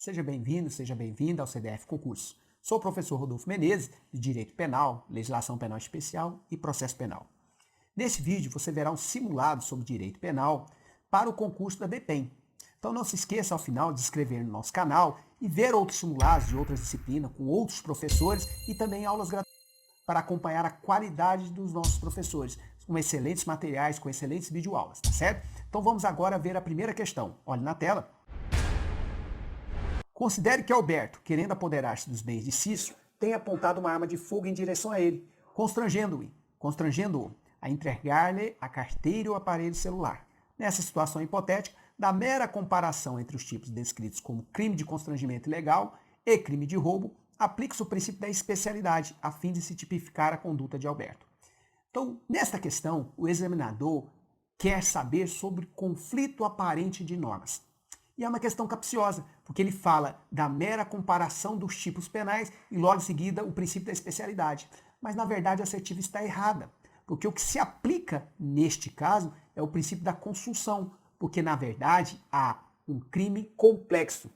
Seja bem-vindo, seja bem-vinda ao CDF Concurso. Sou o professor Rodolfo Menezes, de Direito Penal, Legislação Penal Especial e Processo Penal. Neste vídeo você verá um simulado sobre Direito Penal para o concurso da DPEM. Então não se esqueça ao final de se inscrever no nosso canal e ver outros simulados de outras disciplinas com outros professores e também aulas gratuitas para acompanhar a qualidade dos nossos professores, com excelentes materiais, com excelentes videoaulas, tá certo? Então vamos agora ver a primeira questão. Olhe na tela. Considere que Alberto, querendo apoderar-se dos bens de Cícero, tenha apontado uma arma de fogo em direção a ele, constrangendo-o a entregar-lhe a carteira ou aparelho celular. Nessa situação hipotética, da mera comparação entre os tipos descritos como crime de constrangimento ilegal e crime de roubo, aplica-se o princípio da especialidade, a fim de se tipificar a conduta de Alberto. Então, nesta questão, o examinador quer saber sobre conflito aparente de normas. E é uma questão capciosa, porque ele fala da mera comparação dos tipos penais e logo em seguida o princípio da especialidade. Mas na verdade a assertiva está errada, porque o que se aplica neste caso é o princípio da consunção, porque na verdade há um crime complexo.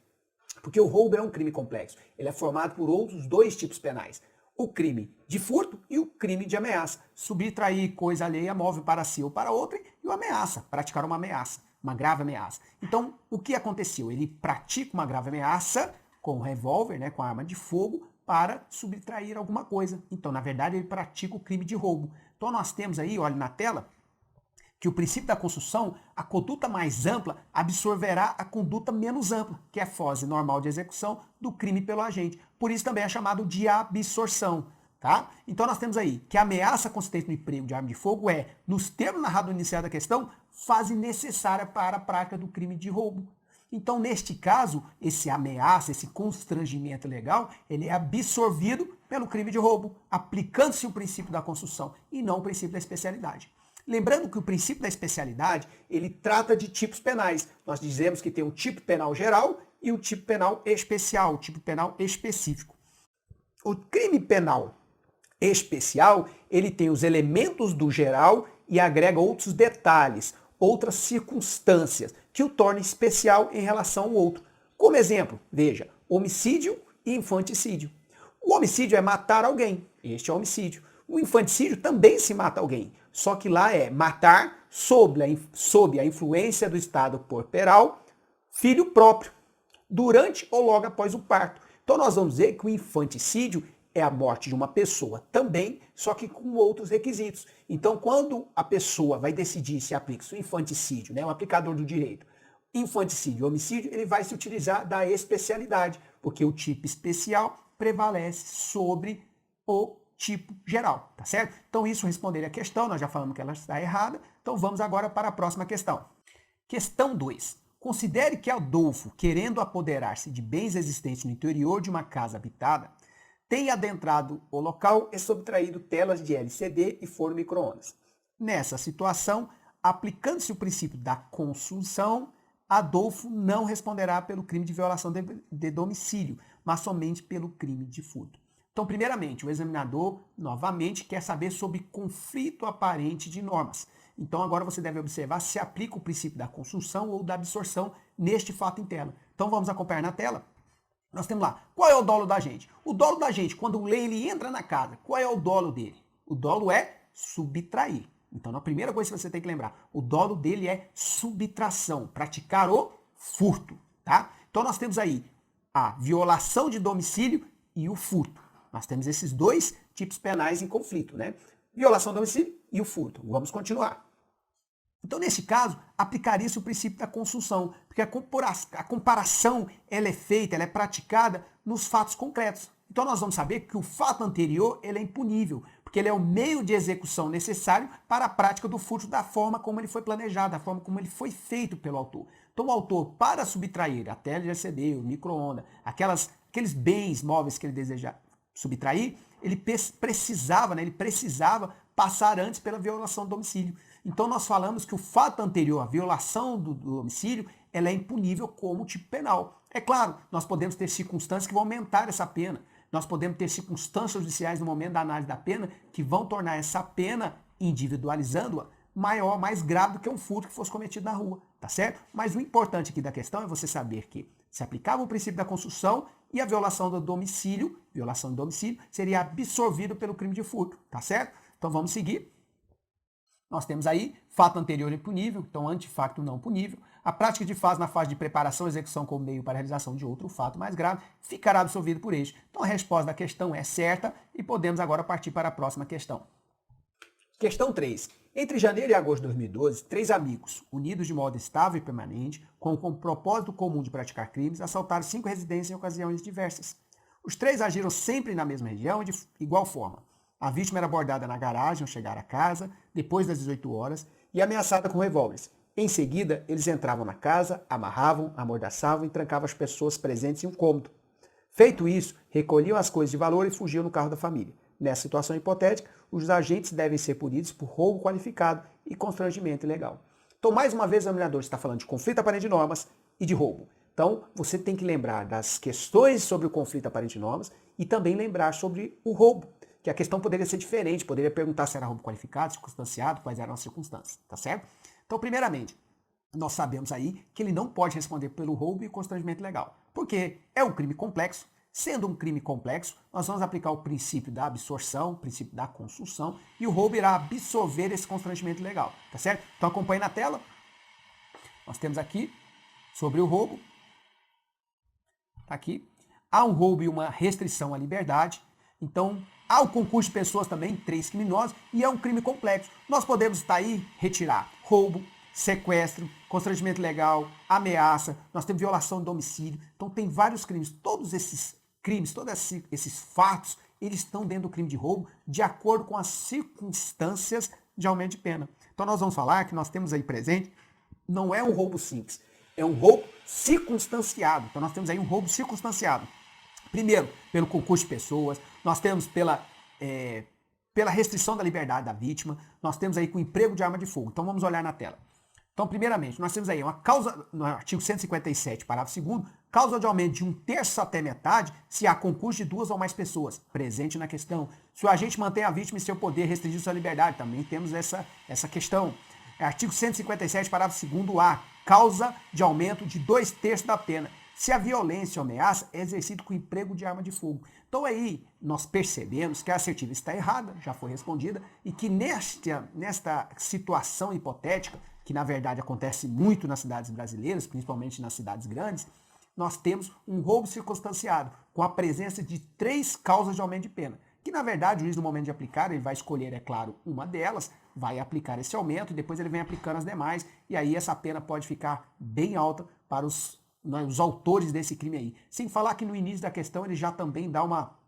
Porque o roubo é um crime complexo, ele é formado por outros dois tipos penais. O crime de furto e o crime de ameaça. Subtrair coisa alheia móvel para si ou para outra e o ameaça, praticar uma ameaça. Uma grave ameaça. Então, o que aconteceu? Ele pratica uma grave ameaça com um revólver, com a arma de fogo, para subtrair alguma coisa. Então, na verdade, ele pratica o crime de roubo. Então, nós temos aí, olha na tela, que o princípio da consunção, a conduta mais ampla absorverá a conduta menos ampla, que é a fase normal de execução do crime pelo agente. Por isso também é chamado de absorção. Tá? Então nós temos aí que a ameaça consistente no emprego de arma de fogo é, nos termos narrados no inicial da questão, fase necessária para a prática do crime de roubo. Então, neste caso, esse ameaça, esse constrangimento legal, ele é absorvido pelo crime de roubo, aplicando-se o princípio da consunção e não o princípio da especialidade. Lembrando que o princípio da especialidade, ele trata de tipos penais. Nós dizemos que tem o tipo penal geral e o tipo penal especial, o tipo penal específico. O crime penal especial, ele tem os elementos do geral e agrega outros detalhes, outras circunstâncias, que o tornam especial em relação ao outro. Como exemplo, veja, homicídio e infanticídio. O homicídio é matar alguém, este é o homicídio. O infanticídio também se mata alguém, só que lá é matar sob a influência do estado corporal, filho próprio, durante ou logo após o parto. Então nós vamos dizer que o infanticídio é a morte de uma pessoa também, só que com outros requisitos. Então, quando a pessoa vai decidir se aplica o infanticídio, o aplicador do direito, infanticídio e homicídio, ele vai se utilizar da especialidade, porque o tipo especial prevalece sobre o tipo geral, tá certo? Então, isso responderia a questão, nós já falamos que ela está errada, então vamos agora para a próxima questão. Questão 2. Considere que Adolfo, querendo apoderar-se de bens existentes no interior de uma casa habitada, tem adentrado o local e subtraído telas de LCD e forno micro-ondas. Nessa situação, aplicando-se o princípio da consunção, Adolfo não responderá pelo crime de violação de domicílio, mas somente pelo crime de furto. Então, primeiramente, o examinador, novamente, quer saber sobre conflito aparente de normas. Então, agora você deve observar se aplica o princípio da consunção ou da absorção neste fato em tela. Então, vamos acompanhar na tela. Nós temos lá, qual é o dolo da gente? O dolo da gente, quando o lei ele entra na casa, qual é o dolo dele? O dolo é subtrair. Então, a primeira coisa que você tem que lembrar, o dolo dele é subtração, praticar o furto, tá? Então, nós temos aí a violação de domicílio e o furto. Nós temos esses dois tipos penais em conflito, Violação de domicílio e o furto. Vamos continuar. Então, nesse caso, aplicaria-se o princípio da consunção, porque a comparação ela é feita, ela é praticada nos fatos concretos. Então, nós vamos saber que o fato anterior ele é impunível, porque ele é o meio de execução necessário para a prática do furto da forma como ele foi planejado, da forma como ele foi feito pelo autor. Então, o autor, para subtrair a tela de LCD, o micro-ondas, aqueles bens móveis que ele deseja subtrair, ele precisava passar antes pela violação do domicílio. Então, nós falamos que o fato anterior, a violação do domicílio, ela é impunível como tipo penal. É claro, nós podemos ter circunstâncias que vão aumentar essa pena. Nós podemos ter circunstâncias judiciais no momento da análise da pena que vão tornar essa pena, individualizando-a, mais grave do que um furto que fosse cometido na rua, tá certo? Mas o importante aqui da questão é você saber que Se aplicava o princípio da construção e a violação do domicílio, seria absorvido pelo crime de furto, tá certo? Então vamos seguir. Nós temos aí fato anterior impunível, então antefacto não punível. A prática de fase na fase de preparação e execução como meio para a realização de outro fato mais grave ficará absolvido por este. Então a resposta da questão é certa e podemos agora partir para a próxima questão. Questão 3. Entre janeiro e agosto de 2012, 3 amigos, unidos de modo estável e permanente, com o propósito comum de praticar crimes, assaltaram 5 residências em ocasiões diversas. Os 3 agiram sempre na mesma região e de igual forma. A vítima era abordada na garagem ao chegar à casa, depois das 18 horas, e ameaçada com revólveres. Em seguida, eles entravam na casa, amarravam, amordaçavam e trancavam as pessoas presentes em um cômodo. Feito isso, recolhiam as coisas de valor e fugiam no carro da família. Nessa situação hipotética, os agentes devem ser punidos por roubo qualificado e constrangimento ilegal. Então, mais uma vez, o examinador está falando de conflito aparente de normas e de roubo. Então, você tem que lembrar das questões sobre o conflito aparente de normas e também lembrar sobre o roubo, que a questão poderia ser diferente, poderia perguntar se era roubo qualificado, circunstanciado, quais eram as circunstâncias, tá certo? Então, primeiramente, nós sabemos aí que ele não pode responder pelo roubo e constrangimento ilegal, porque é um crime complexo. Sendo um crime complexo, nós vamos aplicar o princípio da absorção, o princípio da construção, e o roubo irá absorver esse constrangimento ilegal, tá certo? Então acompanhe na tela. Nós temos aqui, sobre o roubo, tá aqui, há um roubo e uma restrição à liberdade, então há o concurso de pessoas também, 3 criminosos, e é um crime complexo. Nós podemos estar aí, retirar roubo, sequestro, constrangimento ilegal, ameaça, nós temos violação de domicílio, então tem vários crimes, todos esses crimes, todos esses fatos, eles estão dentro do crime de roubo de acordo com as circunstâncias de aumento de pena. Então nós vamos falar que nós temos aí presente, não é um roubo simples, é um roubo circunstanciado. Então nós temos aí um roubo circunstanciado. Primeiro, pelo concurso de pessoas, nós temos pela restrição da liberdade da vítima, nós temos aí com o emprego de arma de fogo. Então vamos olhar na tela. Então, primeiramente, nós temos aí uma causa, no artigo 157, parágrafo 2º, causa de aumento de 1/3 até metade se há concurso de 2 ou mais pessoas. Presente na questão. Se o agente mantém a vítima em seu poder, restringir sua liberdade. Também temos essa questão. Artigo 157, parágrafo 2º-A, causa de aumento de 2/3 da pena. Se a violência ou ameaça é exercida com emprego de arma de fogo. Então aí nós percebemos que a assertiva está errada, já foi respondida, e que nesta situação hipotética, que na verdade acontece muito nas cidades brasileiras, principalmente nas cidades grandes, nós temos um roubo circunstanciado, com a presença de 3 causas de aumento de pena. Que na verdade o juiz no momento de aplicar, ele vai escolher, é claro, uma delas, vai aplicar esse aumento e depois ele vem aplicando as demais, e aí essa pena pode ficar bem alta para os autores desse crime aí. Sem falar que no início da questão ele já também dá uma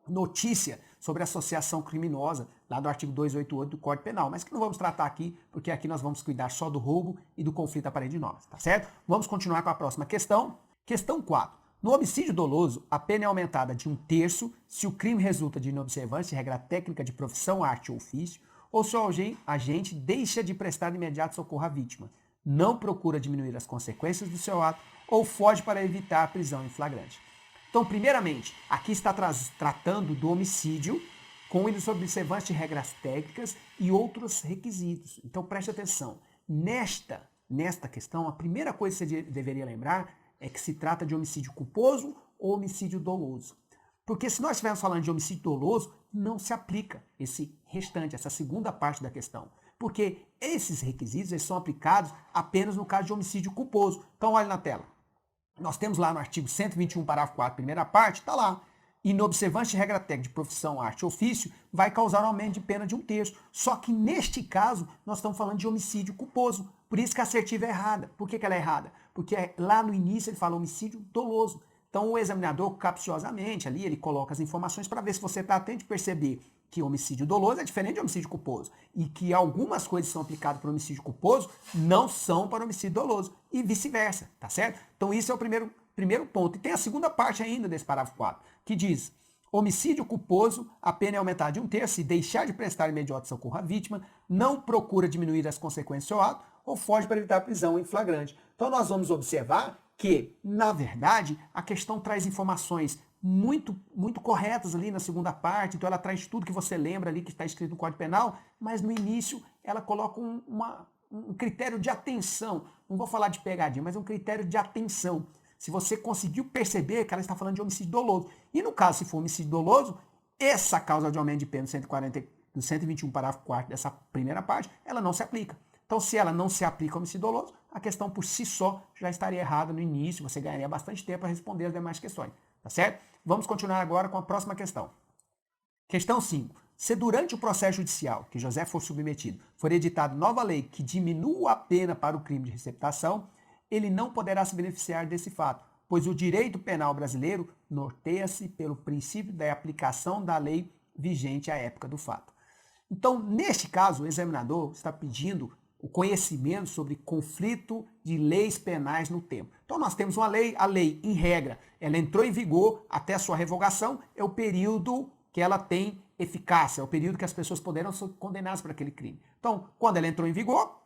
notícia sobre associação criminosa, lá do artigo 288 do Código Penal, mas que não vamos tratar aqui, porque aqui nós vamos cuidar só do roubo e do conflito aparente de normas, tá certo? Vamos continuar com a próxima questão. Questão 4. No homicídio doloso, a pena é aumentada de 1/3 se o crime resulta de inobservância de regra técnica de profissão, arte ou ofício, ou se o agente deixa de prestar imediato socorro à vítima, não procura diminuir as consequências do seu ato ou foge para evitar a prisão em flagrante. Então, primeiramente, aqui está tratando do homicídio com inobservância de regras técnicas e outros requisitos. Então, preste atenção. Nesta questão, a primeira coisa que você deveria lembrar é que se trata de homicídio culposo ou homicídio doloso. Porque se nós estivermos falando de homicídio doloso, não se aplica esse restante, essa segunda parte da questão. Porque esses requisitos eles são aplicados apenas no caso de homicídio culposo. Então, olha na tela. Nós temos lá no artigo 121, parágrafo 4, primeira parte, está lá. Inobservância de regra técnica de profissão, arte ou ofício vai causar um aumento de pena de 1/3. Só que neste caso, nós estamos falando de homicídio culposo. Por isso que a assertiva é errada. Por que ela é errada? Porque lá no início ele fala homicídio doloso. Então o examinador, capciosamente, ali ele coloca as informações para ver se você está atento e perceber que homicídio doloso é diferente de homicídio culposo e que algumas coisas são aplicadas para homicídio culposo não são para homicídio doloso e vice-versa, tá certo? Então isso é o primeiro ponto. E tem a segunda parte ainda desse parágrafo 4, que diz: homicídio culposo, a pena é aumentada de 1/3 se deixar de prestar imediato socorro à vítima, não procura diminuir as consequências do seu ato ou foge para evitar a prisão em flagrante. Então nós vamos observar que, na verdade, a questão traz informações muito corretas ali na segunda parte, então ela traz tudo que você lembra ali que está escrito no Código Penal, mas no início ela coloca um critério de atenção, não vou falar de pegadinha, mas um critério de atenção. se você conseguiu perceber que ela está falando de homicídio doloso. E no caso, se for homicídio doloso, essa causa de aumento de pena do 121, parágrafo 4º dessa primeira parte, ela não se aplica. Então, se ela não se aplica ao homicídio doloso, a questão por si só já estaria errada no início, você ganharia bastante tempo para responder as demais questões, tá certo? Vamos continuar agora com a próxima questão. Questão 5. Se durante o processo judicial que José for submetido for editada nova lei que diminua a pena para o crime de receptação, ele não poderá se beneficiar desse fato, pois o direito penal brasileiro norteia-se pelo princípio da aplicação da lei vigente à época do fato. Então, neste caso, o examinador está pedindo o conhecimento sobre conflito de leis penais no tempo. Então, nós temos uma lei, a lei, em regra, ela entrou em vigor até a sua revogação, é o período que ela tem eficácia, é o período que as pessoas poderão ser condenadas por aquele crime. Então, quando ela entrou em vigor,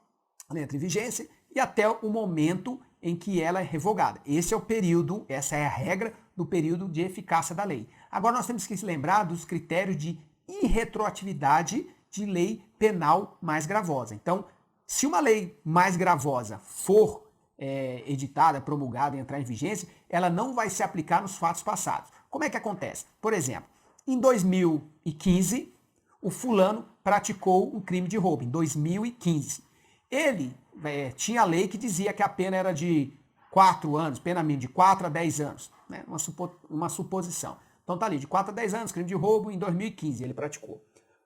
ela entra em vigência e até o momento em que ela é revogada. Esse é o período, essa é a regra do período de eficácia da lei. Agora nós temos que se lembrar dos critérios de irretroatividade de lei penal mais gravosa. Então, se uma lei mais gravosa for editada, promulgada e entrar em vigência, ela não vai se aplicar nos fatos passados. Como é que acontece? Por exemplo, em 2015, o fulano praticou um crime de roubo, em 2015. Ele tinha a lei que dizia que a pena era de 4 anos, pena mínima de 4 a 10 anos, né? Uma suposição. Então tá ali, de 4 a 10 anos, crime de roubo, em 2015 ele praticou.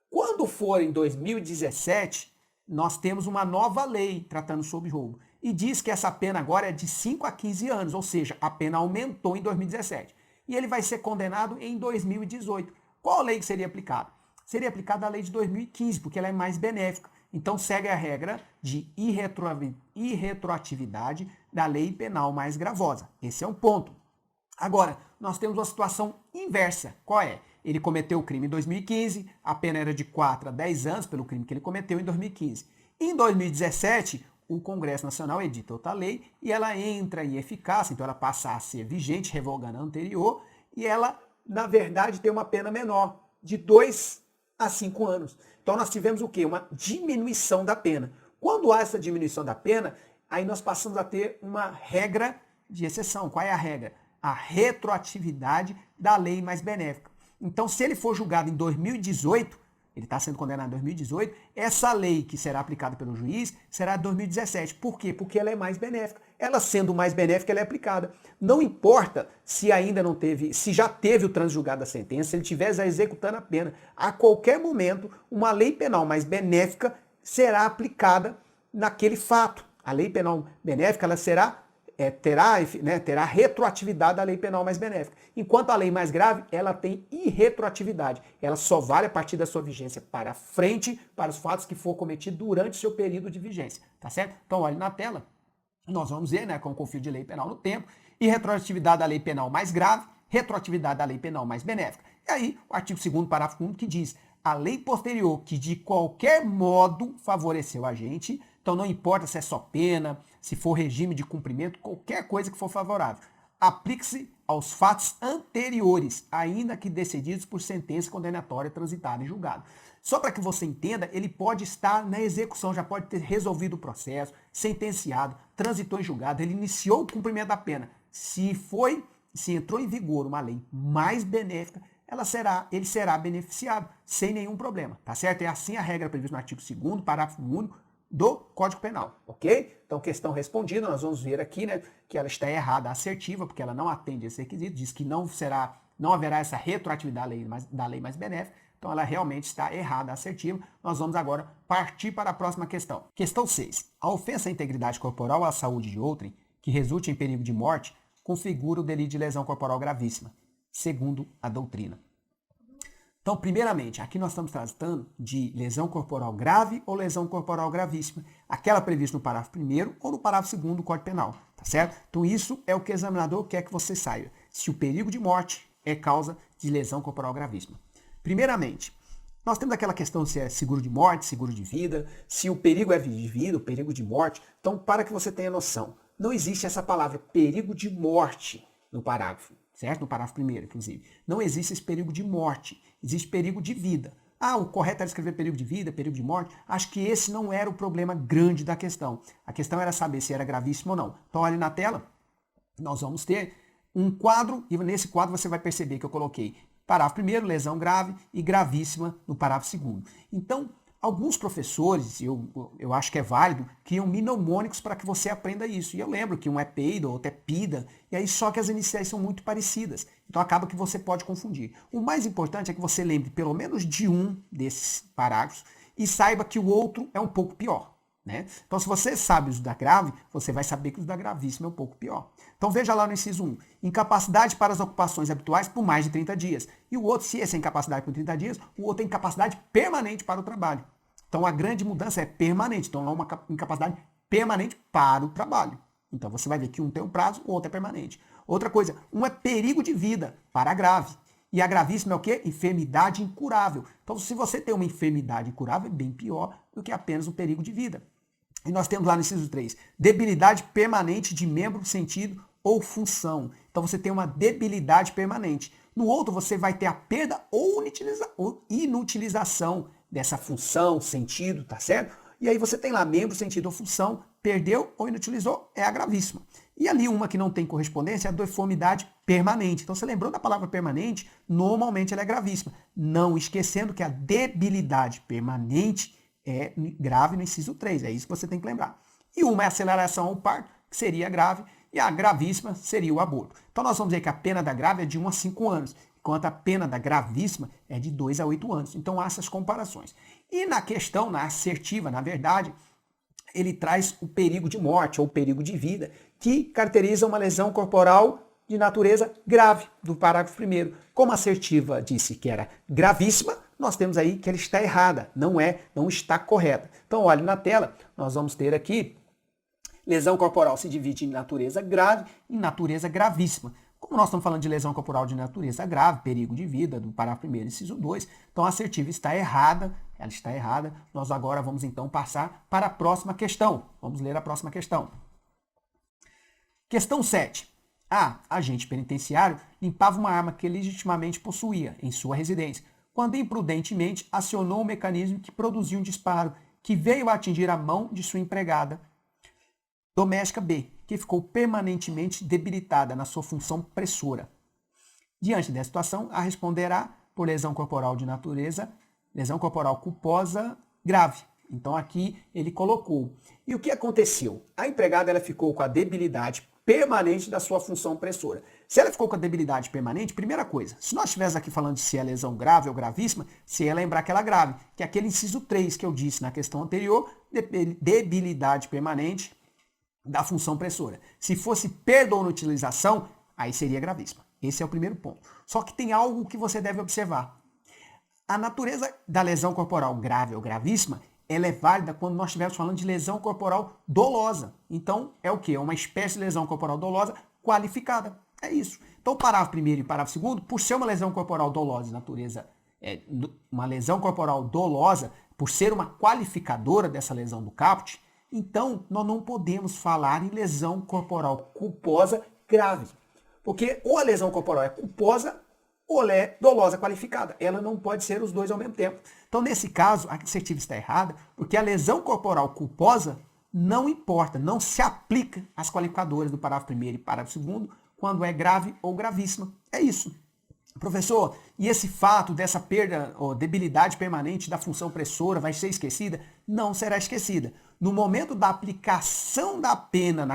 Quando for em 2017, nós temos uma nova lei tratando sobre roubo. E diz que essa pena agora é de 5 a 15 anos, ou seja, a pena aumentou em 2017. E ele vai ser condenado em 2018. Qual lei que seria aplicada? Seria aplicada a lei de 2015, porque ela é mais benéfica. Então segue a regra de irretroatividade da lei penal mais gravosa. Esse é um ponto. Agora, nós temos uma situação inversa. Qual é? Ele cometeu o crime em 2015, a pena era de 4 a 10 anos pelo crime que ele cometeu em 2015. Em 2017, o Congresso Nacional edita outra lei e ela entra em eficácia, então ela passa a ser vigente, revogando a anterior, e ela, na verdade, tem uma pena menor, de 2 a 5 anos. Então nós tivemos o quê? Uma diminuição da pena. Quando há essa diminuição da pena, aí nós passamos a ter uma regra de exceção. Qual é a regra? A retroatividade da lei mais benéfica. Então, se ele for julgado em 2018, ele está sendo condenado em 2018, essa lei que será aplicada pelo juiz será de 2017. Por quê? Porque ela é mais benéfica. Ela sendo mais benéfica, ela é aplicada. Não importa se ainda não teve, se já teve o transjulgado da sentença, se ele estiver já executando a pena. A qualquer momento, uma lei penal mais benéfica será aplicada naquele fato. A lei penal benéfica, ela terá retroatividade da lei penal mais benéfica. Enquanto a lei mais grave, ela tem irretroatividade. Ela só vale a partir da sua vigência para frente, para os fatos que for cometido durante o seu período de vigência. Tá certo? Então, olhe na tela. Nós vamos ver, com o conflito de lei penal no tempo, irretroatividade da lei penal mais grave, retroatividade da lei penal mais benéfica. E aí, o artigo 2º, parágrafo 1º, que diz: a lei posterior que de qualquer modo favoreceu a gente, então não importa se é só pena, se for regime de cumprimento, qualquer coisa que for favorável, aplique-se aos fatos anteriores, ainda que decididos por sentença condenatória transitada em julgado. Só para que você entenda, ele pode estar na execução, já pode ter resolvido o processo, sentenciado, transitou em julgado, ele iniciou o cumprimento da pena. Se entrou em vigor uma lei mais benéfica, ele será beneficiado sem nenhum problema, tá certo? É assim a regra prevista no artigo 2º, parágrafo único do Código Penal, ok? Então, questão respondida, nós vamos ver aqui, que ela está errada, assertiva, porque ela não atende esse requisito, diz que não haverá essa retroatividade da lei mais benéfica, então ela realmente está errada, assertiva. Nós vamos agora partir para a próxima questão. Questão 6. A ofensa à integridade corporal ou à saúde de outrem, que resulte em perigo de morte, configura o delito de lesão corporal gravíssima, segundo a doutrina. Então, primeiramente, aqui nós estamos tratando de lesão corporal grave ou lesão corporal gravíssima, aquela prevista no parágrafo 1º ou no parágrafo 2º do Código Penal, tá certo? Então, isso é o que o examinador quer que você saiba, se o perigo de morte é causa de lesão corporal gravíssima. Primeiramente, nós temos aquela questão se é seguro de morte, seguro de vida, se o perigo é de vida, o perigo de morte. Então, para que você tenha noção, não existe essa palavra perigo de morte no parágrafo, certo? No parágrafo 1º, inclusive. Não existe esse perigo de morte, existe perigo de vida. O correto era escrever perigo de vida, perigo de morte. Acho que esse não era o problema grande da questão. A questão era saber se era gravíssimo ou não. Então, olha na tela. nós vamos ter um quadro, e nesse quadro você vai perceber que eu coloquei parágrafo primeiro, lesão grave e gravíssima no parágrafo segundo. Então, alguns professores, eu acho que é válido, criam mnemônicos para que você aprenda isso. E eu lembro que um é peido, outro é pida, e aí só que as iniciais são muito parecidas. Então acaba que você pode confundir. O mais importante é que você lembre pelo menos de um desses parágrafos e saiba que o outro é um pouco pior. Né? Então, se você sabe os da grave, você vai saber que os da gravíssima é um pouco pior. Então, veja lá no inciso 1. Incapacidade para as ocupações habituais por mais de 30 dias. E o outro, se esse é incapacidade por 30 dias, o outro é incapacidade permanente para o trabalho. Então, a grande mudança é permanente. Então, é uma incapacidade permanente para o trabalho. Então, você vai ver que um tem um prazo, o outro é permanente. Outra coisa, um é perigo de vida para a grave. E a gravíssima é o quê? Enfermidade incurável. Então, se você tem uma enfermidade incurável, é bem pior do que apenas um perigo de vida. E nós temos lá no inciso 3, debilidade permanente de membro, sentido ou função. Então você tem uma debilidade permanente. No outro você vai ter a perda ou inutilização dessa função, sentido, tá certo? E aí você tem lá membro, sentido ou função, perdeu ou inutilizou, é a gravíssima. E ali uma que não tem correspondência é a deformidade permanente. Então você lembrou da palavra permanente, normalmente ela é gravíssima. Não esquecendo que a debilidade permanente é grave no inciso 3, é isso que você tem que lembrar. E uma é aceleração ao parto, que seria grave, e a gravíssima seria o aborto. Então nós vamos ver que a pena da grave é de 1 a 5 anos, enquanto a pena da gravíssima é de 2 a 8 anos. Então há essas comparações. E na questão, na assertiva, na verdade, ele traz o perigo de morte ou perigo de vida, que caracteriza uma lesão corporal de natureza grave, do parágrafo 1º. Como a assertiva disse que era gravíssima, nós temos aí que ela está errada, não está correta. Então, olhe na tela, nós vamos ter aqui, lesão corporal se divide em natureza grave e natureza gravíssima. Como nós estamos falando de lesão corporal de natureza grave, perigo de vida, do parágrafo 1º, inciso 2, então a assertiva está errada, ela está errada. Nós agora vamos então passar para a próxima questão. Vamos ler a próxima questão. Questão 7. A agente penitenciário limpava uma arma que legitimamente possuía em sua residência, quando imprudentemente acionou um mecanismo que produziu um disparo que veio a atingir a mão de sua empregada doméstica B, que ficou permanentemente debilitada na sua função pressora. Diante dessa situação, a responderá por lesão corporal de natureza, lesão corporal culposa grave. Então aqui ele colocou. E o que aconteceu? A empregada ela ficou com a debilidade permanente da sua função pressora. Se ela ficou com a debilidade permanente, primeira coisa, se nós estivéssemos aqui falando de se é lesão grave ou gravíssima, você ia lembrar que ela é grave, que é aquele inciso 3 que eu disse na questão anterior, debilidade permanente da função pressora. Se fosse perda ou inutilização, aí seria gravíssima. Esse é o primeiro ponto. Só que tem algo que você deve observar. A natureza da lesão corporal grave ou gravíssima, ela é válida quando nós estivermos falando de lesão corporal dolosa. Então, é o quê? É uma espécie de lesão corporal dolosa qualificada. É isso. Então, o parágrafo 1º e o parágrafo 2º, por ser uma lesão corporal dolosa de natureza, uma lesão corporal dolosa, por ser uma qualificadora dessa lesão do caput, então, nós não podemos falar em lesão corporal culposa grave. Porque ou a lesão corporal é culposa ou ela é dolosa qualificada. Ela não pode ser os dois ao mesmo tempo. Então, nesse caso, a assertiva está errada, porque a lesão corporal culposa não importa, não se aplica às qualificadoras do parágrafo 1º e parágrafo 2º, quando é grave ou gravíssima. É isso. Professor, e esse fato dessa perda ou debilidade permanente da função pressora vai ser esquecida? Não será esquecida. No momento da aplicação da pena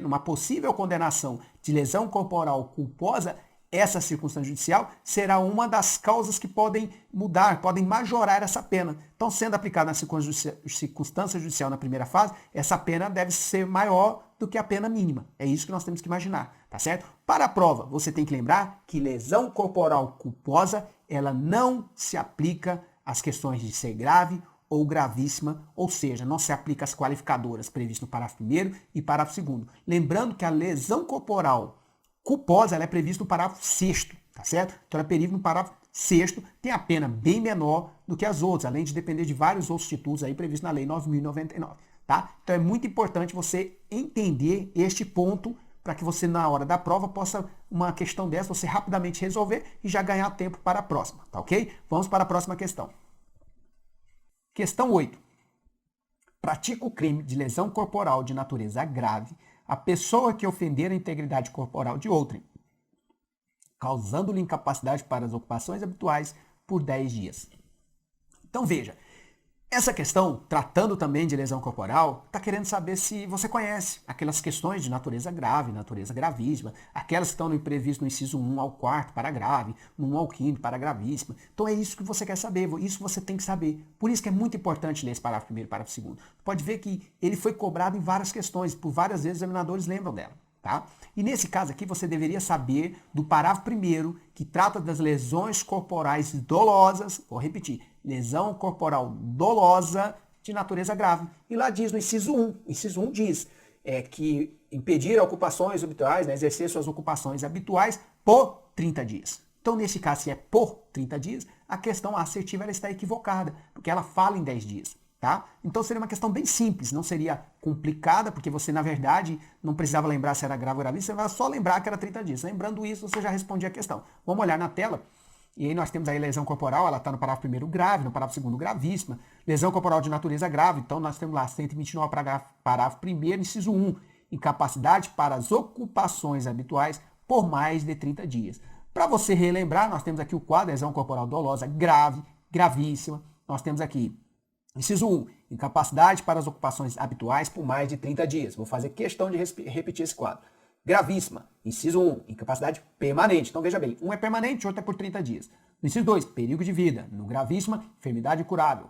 numa possível condenação de lesão corporal culposa, essa circunstância judicial será uma das causas que podem mudar, podem majorar essa pena. Então, sendo aplicada na circunstância judicial na primeira fase, essa pena deve ser maior do que a pena mínima. É isso que nós temos que imaginar, tá certo? Para a prova, você tem que lembrar que lesão corporal culposa, ela não se aplica às questões de ser grave ou gravíssima, ou seja, não se aplica às qualificadoras previstas no parágrafo 1º e parágrafo 2º. Lembrando que a lesão corporal culposa ela é prevista no parágrafo 6º, tá certo? Então ela é prevista no parágrafo 6º, tem a pena bem menor do que as outras, além de depender de vários outros institutos aí previstos na Lei 9.099, tá? Então é muito importante você entender este ponto para que você, na hora da prova, possa, uma questão dessa, você rapidamente resolver e já ganhar tempo para a próxima, tá ok? Vamos para a próxima questão. Questão 8. Pratica o crime de lesão corporal de natureza grave a pessoa que ofender a integridade corporal de outrem, causando-lhe incapacidade para as ocupações habituais por 10 dias. Então veja, essa questão, tratando também de lesão corporal, está querendo saber se você conhece aquelas questões de natureza grave, natureza gravíssima, aquelas que estão no previsto no inciso 1 ao 4 para grave, no 1 ao 5 para gravíssima. Então é isso que você quer saber, isso você tem que saber. Por isso que é muito importante ler esse parágrafo primeiro e parágrafo segundo. Pode ver que ele foi cobrado em várias questões, por várias vezes os examinadores lembram dela. Tá? E nesse caso aqui você deveria saber do parágrafo primeiro, que trata das lesões corporais dolosas, vou repetir, lesão corporal dolosa de natureza grave. E lá diz no inciso 1, o inciso 1 diz que impedir ocupações habituais, exercer suas ocupações habituais por 30 dias. Então nesse caso, se é por 30 dias, a questão assertiva ela está equivocada, porque ela fala em 10 dias. Tá? Então seria uma questão bem simples, não seria complicada, porque você, na verdade, não precisava lembrar se era grave ou gravíssimo, você vai só lembrar que era 30 dias. Lembrando isso, você já respondia a questão. Vamos olhar na tela, e aí nós temos aí lesão corporal, ela está no parágrafo primeiro grave, no parágrafo segundo gravíssima, lesão corporal de natureza grave, então nós temos lá 129, parágrafo primeiro, inciso 1, incapacidade para as ocupações habituais por mais de 30 dias. Para você relembrar, nós temos aqui o quadro, lesão corporal dolosa grave, gravíssima, nós temos aqui inciso 1, incapacidade para as ocupações habituais por mais de 30 dias. Vou fazer questão de repetir esse quadro. Gravíssima, inciso 1, incapacidade permanente. Então veja bem, um é permanente, outro é por 30 dias. No inciso 2, perigo de vida. No gravíssima, enfermidade incurável.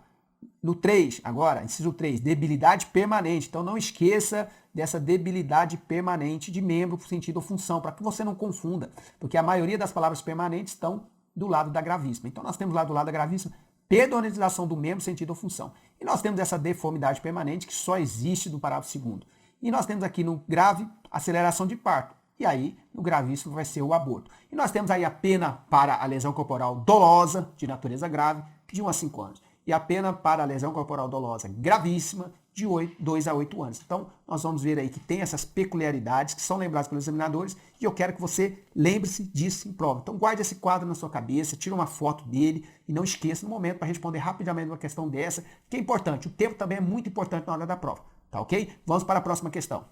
No 3, agora, inciso 3, debilidade permanente. Então não esqueça dessa debilidade permanente de membro, sentido ou função, para que você não confunda, porque a maioria das palavras permanentes estão do lado da gravíssima. Então nós temos lá do lado da gravíssima pedonalização do membro, sentido ou função. E nós temos essa deformidade permanente que só existe no parágrafo 2º. E nós temos aqui no grave, aceleração de parto. E aí, no gravíssimo, vai ser o aborto. E nós temos aí a pena para a lesão corporal dolosa, de natureza grave, de 1 a 5 anos. E a pena para a lesão corporal dolosa gravíssima, de 2 a 8 anos. Então, nós vamos ver aí que tem essas peculiaridades que são lembradas pelos examinadores e eu quero que você lembre-se disso em prova. Então, guarde esse quadro na sua cabeça, tira uma foto dele e não esqueça no momento para responder rapidamente uma questão dessa, que é importante. O tempo também é muito importante na hora da prova, tá ok? Vamos para a próxima questão.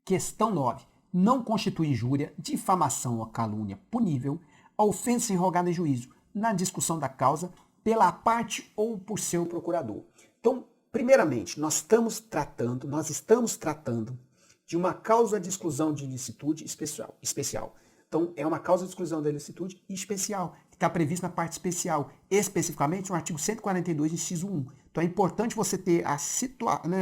Questão 9. Não constitui injúria, difamação ou calúnia punível a ofensa enrogada em juízo na discussão da causa pela parte ou por seu procurador. Então, primeiramente, nós estamos tratando de uma causa de exclusão de ilicitude especial. Então, é uma causa de exclusão da ilicitude especial, que está prevista na parte especial, especificamente no artigo 142, inciso 1. Então, é importante você ter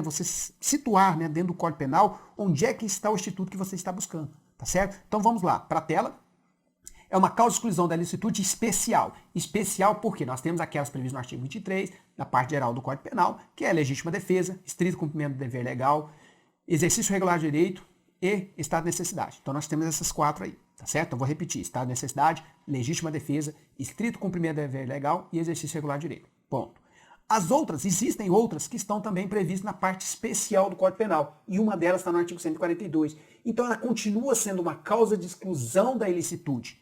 você situar dentro do Código Penal onde é que está o instituto que você está buscando, tá certo? Então, vamos lá, para a tela. É uma causa de exclusão da ilicitude especial. Especial porque nós temos aquelas previstas no artigo 23, na parte geral do Código Penal, que é legítima defesa, estrito cumprimento do dever legal, exercício regular de direito e estado de necessidade. Então nós temos essas 4 aí, tá certo? Então vou repetir, estado de necessidade, legítima defesa, estrito cumprimento do dever legal e exercício regular de direito. Ponto. As outras, existem outras que estão também previstas na parte especial do Código Penal, e uma delas está no artigo 142. Então ela continua sendo uma causa de exclusão da ilicitude.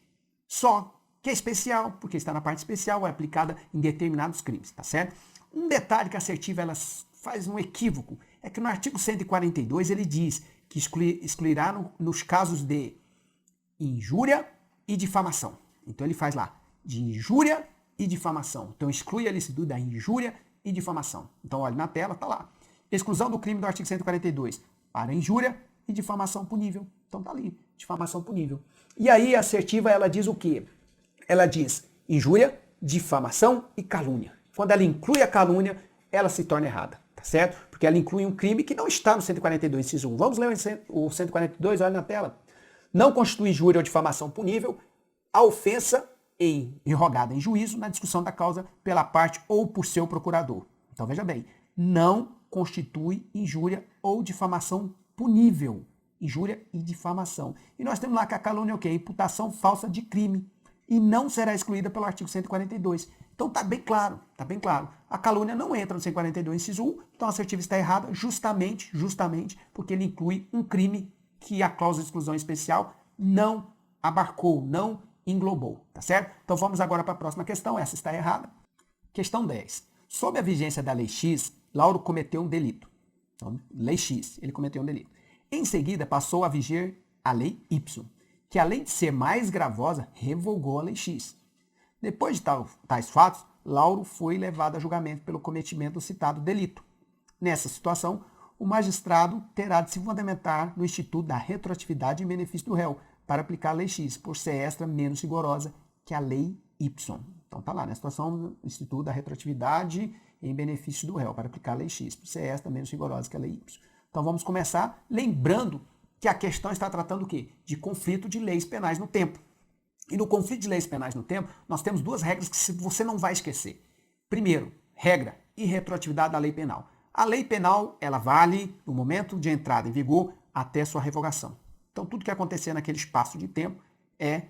Só que é especial, porque está na parte especial, é aplicada em determinados crimes, tá certo? Um detalhe que a assertiva ela faz um equívoco é que no artigo 142 ele diz que excluirá nos casos de injúria e difamação. Então ele faz lá, de injúria e difamação. Então exclui a ilicitude da injúria e difamação. Então olha na tela, tá lá. Exclusão do crime do artigo 142 para injúria e difamação punível. Então tá ali, difamação punível. E aí a assertiva ela diz o quê? Ela diz injúria, difamação e calúnia. Quando ela inclui a calúnia, ela se torna errada, tá certo? Porque ela inclui um crime que não está no 142, inciso 1. Vamos ler o 142, olha na tela. Não constitui injúria ou difamação punível a ofensa enrogada em juízo na discussão da causa pela parte ou por seu procurador. Então veja bem, não constitui injúria ou difamação punível. Injúria e difamação. E nós temos lá que a calúnia é o quê? Imputação falsa de crime. E não será excluída pelo artigo 142. Então tá bem claro, tá bem claro. A calúnia não entra no 142, inciso 1, então a assertiva está errada justamente porque ele inclui um crime que a cláusula de exclusão especial não abarcou, não englobou, tá certo? Então vamos agora para a próxima questão, essa está errada. Questão 10. Sob a vigência da Lei X, Lauro cometeu um delito. Então, Lei X, ele cometeu um delito. Em seguida, passou a viger a lei Y, que além de ser mais gravosa, revogou a lei X. Depois de tais fatos, Lauro foi levado a julgamento pelo cometimento do citado delito. Nessa situação, o magistrado terá de se fundamentar no instituto da retroatividade em benefício do réu, para aplicar a lei X, por ser esta menos rigorosa que a lei Y. Então tá lá, na situação do instituto da retroatividade em benefício do réu, para aplicar a lei X, por ser esta menos rigorosa que a lei Y. Então vamos começar lembrando que a questão está tratando o quê? De conflito de leis penais no tempo. E no conflito de leis penais no tempo, nós temos duas regras que você não vai esquecer. Primeiro, regra e retroatividade da lei penal. A lei penal, ela vale no momento de entrada em vigor até sua revogação. Então, tudo que acontecer naquele espaço de tempo é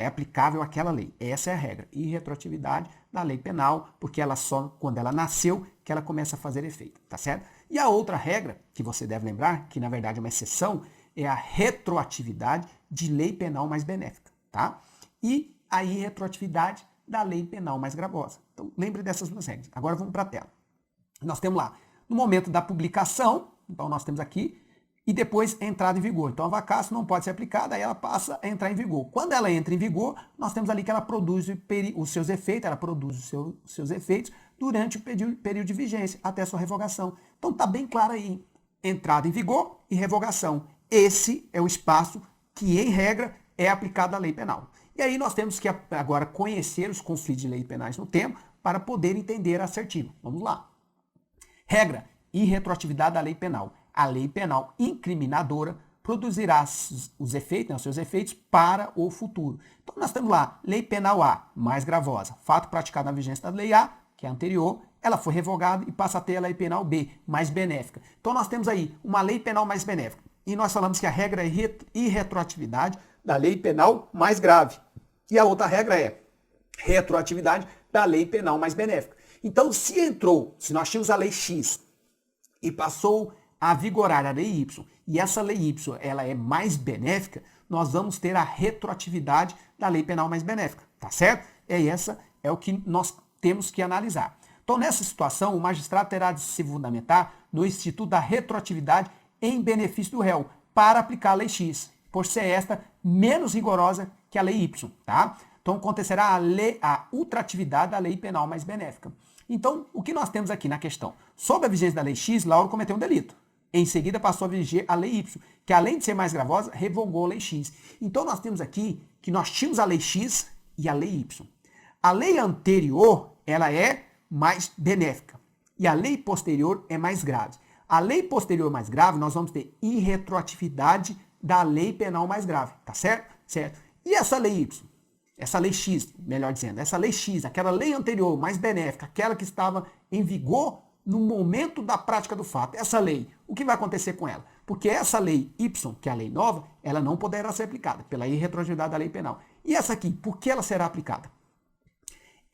aplicável àquela lei. Essa é a regra. E retroatividade da lei penal, porque ela só, quando ela nasceu, que ela começa a fazer efeito, tá certo? E a outra regra, que você deve lembrar, que na verdade é uma exceção, é a retroatividade de lei penal mais benéfica, tá? E a irretroatividade da lei penal mais gravosa. Então, lembre dessas duas regras. Agora vamos para a tela. Nós temos lá, no momento da publicação, então nós temos aqui, e depois entrada em vigor. Então a vacácio não pode ser aplicada, aí ela passa a entrar em vigor. Quando ela entra em vigor, nós temos ali que ela produz os seus efeitos, ela produz os seus efeitos durante o período de vigência, até a sua revogação. Então está bem claro aí, entrada em vigor e revogação. Esse é o espaço que, em regra, é aplicado à lei penal. E aí nós temos que agora conhecer os conflitos de leis penais no tempo para poder entender a assertiva. Vamos lá. Regra e retroatividade da lei penal. A lei penal incriminadora produzirá os efeitos, os seus efeitos para o futuro. Então nós temos lá, lei penal A, mais gravosa. Fato praticado na vigência da lei A, que é anterior, ela foi revogada e passa a ter a lei penal B, mais benéfica. Então nós temos aí uma lei penal mais benéfica. E nós falamos que a regra é irretroatividade da lei penal mais grave. E a outra regra é retroatividade da lei penal mais benéfica. Então, se nós tínhamos a lei X e passou a vigorar a lei Y, e essa lei Y ela é mais benéfica, nós vamos ter a retroatividade da lei penal mais benéfica, tá certo? Essa é o que nós temos que analisar. Então, nessa situação, o magistrado terá de se fundamentar no instituto da retroatividade em benefício do réu, para aplicar a lei X, por ser esta menos rigorosa que a lei Y, tá? Então, acontecerá a ultratividade da lei penal mais benéfica. Então, o que nós temos aqui na questão? Sob a vigência da lei X, Lauro cometeu um delito. Em seguida, passou a viger a lei Y, que além de ser mais gravosa, revogou a lei X. Então, nós temos aqui que nós tínhamos a lei X e a lei Y. A lei anterior, ela é mais benéfica. E a lei posterior é mais grave. A lei posterior mais grave, nós vamos ter irretroatividade da lei penal mais grave, tá certo? Certo. E essa lei Y? Essa lei X, melhor dizendo, essa lei X, aquela lei anterior, mais benéfica, aquela que estava em vigor no momento da prática do fato. Essa lei, o que vai acontecer com ela? Porque essa lei Y, que é a lei nova, ela não poderá ser aplicada pela irretroatividade da lei penal. E essa aqui, por que ela será aplicada?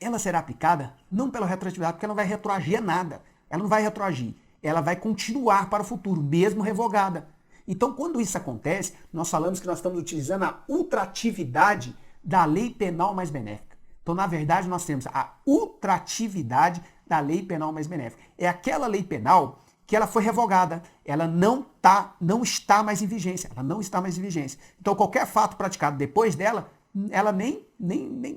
Ela será aplicada não pela retroatividade, porque ela não vai retroagir a nada. Ela não vai retroagir. Ela vai continuar para o futuro, mesmo revogada. Então, quando isso acontece, nós falamos que nós estamos utilizando a ultratividade da lei penal mais benéfica. Então, na verdade, nós temos a ultratividade da lei penal mais benéfica. É aquela lei penal que ela foi revogada. Ela não está mais em vigência. Ela não está mais em vigência. Então, qualquer fato praticado depois dela, ela nem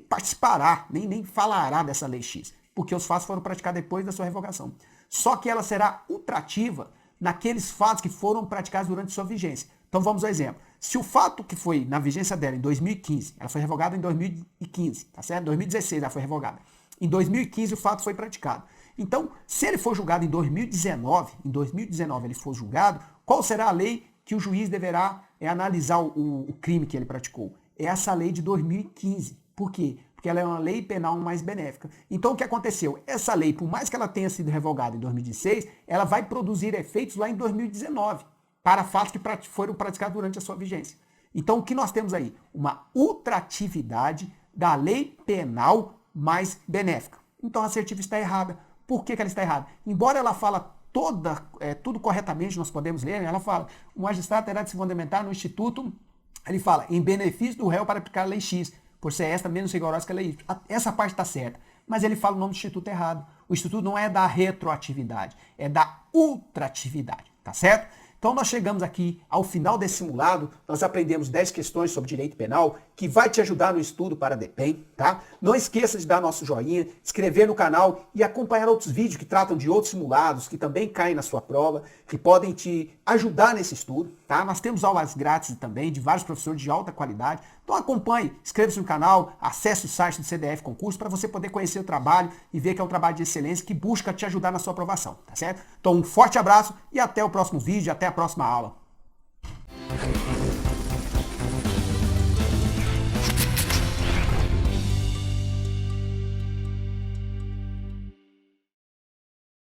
participará, nem falará dessa lei X, porque os fatos foram praticados depois da sua revogação. Só que ela será ultrativa naqueles fatos que foram praticados durante sua vigência. Então vamos ao exemplo. Se o fato que foi na vigência dela em 2015, ela foi revogada em 2015, tá certo? Em 2016 ela foi revogada. Em 2015 o fato foi praticado. Então, se ele for julgado em 2019 ele for julgado, qual será a lei que o juiz deverá analisar o crime que ele praticou? É essa lei de 2015. Por quê? Porque ela é uma lei penal mais benéfica. Então, o que aconteceu? Essa lei, por mais que ela tenha sido revogada em 2016, ela vai produzir efeitos lá em 2019, para fatos que foram praticados durante a sua vigência. Então, o que nós temos aí? Uma ultratividade da lei penal mais benéfica. Então, a assertiva está errada. Por que ela está errada? Embora ela fala tudo corretamente, nós podemos ler, ela fala, o magistrado terá de se fundamentar no instituto, ele fala, em benefício do réu para aplicar a lei X, por ser esta menos rigorosa que a lei Y. Essa parte está certa, mas ele fala o nome do instituto errado. O instituto não é da retroatividade, é da ultratividade, tá certo? Então nós chegamos aqui ao final desse simulado, nós aprendemos 10 questões sobre direito penal que vai te ajudar no estudo para DEPEN, tá? Não esqueça de dar nosso joinha, inscrever no canal e acompanhar outros vídeos que tratam de outros simulados que também caem na sua prova, que podem te ajudar nesse estudo, tá? Nós temos aulas grátis também de vários professores de alta qualidade. Então acompanhe, inscreva-se no canal, acesse o site do CDF Concurso para você poder conhecer o trabalho e ver que é um trabalho de excelência que busca te ajudar na sua aprovação, tá certo? Então um forte abraço e até o próximo vídeo, até a próxima aula.